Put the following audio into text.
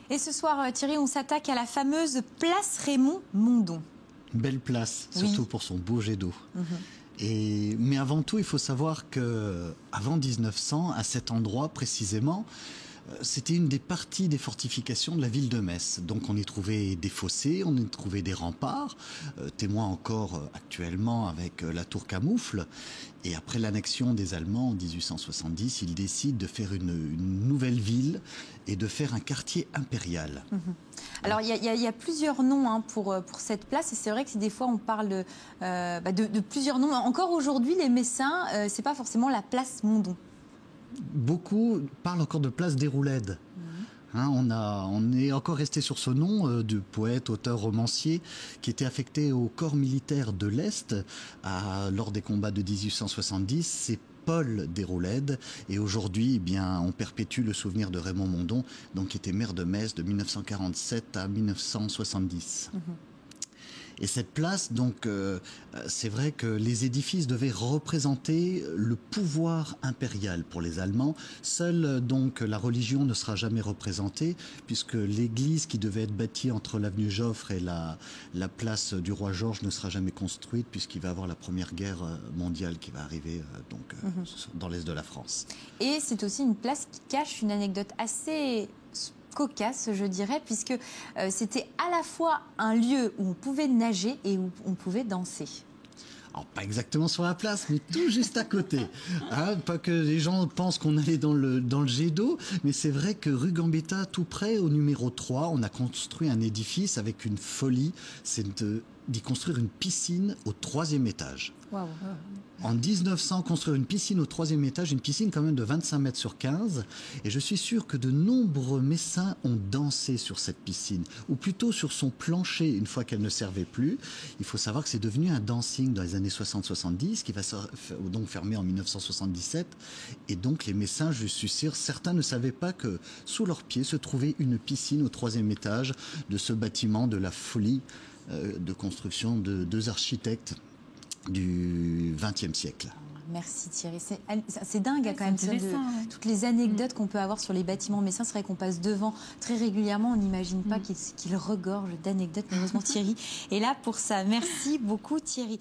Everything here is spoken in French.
Et ce soir, Thierry, on s'attaque à la fameuse place Raymond-Mondon. Belle place, surtout pour son beau jet d'eau. Mais avant tout, il faut savoir qu'avant 1900, à cet endroit précisément, c'était une des parties des fortifications de la ville de Metz. Donc on y trouvait des fossés, on y trouvait des remparts, témoins encore actuellement avec la tour Camoufle. Et après l'annexion des Allemands en 1870, ils décident de faire une nouvelle ville et de faire un quartier impérial. Alors il y a plusieurs noms pour cette place, et c'est vrai que des fois on parle de plusieurs noms. Encore aujourd'hui, les Messins, c'est pas forcément la place Mondon. Beaucoup parlent encore de place des Rouledes. On est encore resté sur ce nom du poète, auteur, romancier qui était affecté au corps militaire de l'Est lors des combats de 1870. C'est Paul Déroulède, et aujourd'hui, eh bien, on perpétue le souvenir de Raymond Mondon, donc qui était maire de Metz de 1947 à 1970. Et cette place, donc, c'est vrai que les édifices devaient représenter le pouvoir impérial pour les Allemands. Seule, donc, la religion ne sera jamais représentée, puisque l'église qui devait être bâtie entre l'avenue Joffre et la place du roi Georges ne sera jamais construite, puisqu'il va y avoir la Première Guerre mondiale qui va arriver dans l'est de la France. Et c'est aussi une place qui cache une anecdote assez cocasse, je dirais, puisque c'était à la fois un lieu où on pouvait nager et où on pouvait danser. Alors, pas exactement sur la place, mais tout juste à côté. Pas que les gens pensent qu'on allait dans le jet d'eau, mais c'est vrai que rue Gambetta, tout près, au numéro 3, on a construit un édifice avec une folie, c'est d'y construire une piscine au 3e étage. Wow. En 1900, construire une piscine au 3e étage, une piscine quand même de 25 mètres sur 15. Et je suis sûr que de nombreux Messins ont dansé sur cette piscine, ou plutôt sur son plancher une fois qu'elle ne servait plus. Il faut savoir que c'est devenu un dancing dans les années 60-70, qui va donc fermer en 1977. Et donc les Messins, je suis sûr, certains ne savaient pas que sous leurs pieds se trouvait une piscine au 3e étage de ce bâtiment de la folie de construction de deux architectes du XXe siècle. Merci Thierry. C'est dingue quand même toutes les anecdotes qu'on peut avoir sur les bâtiments messins. C'est vrai qu'on passe devant très régulièrement. On n'imagine pas qu'ils regorgent d'anecdotes. Malheureusement, Thierry est là pour ça. Merci beaucoup Thierry.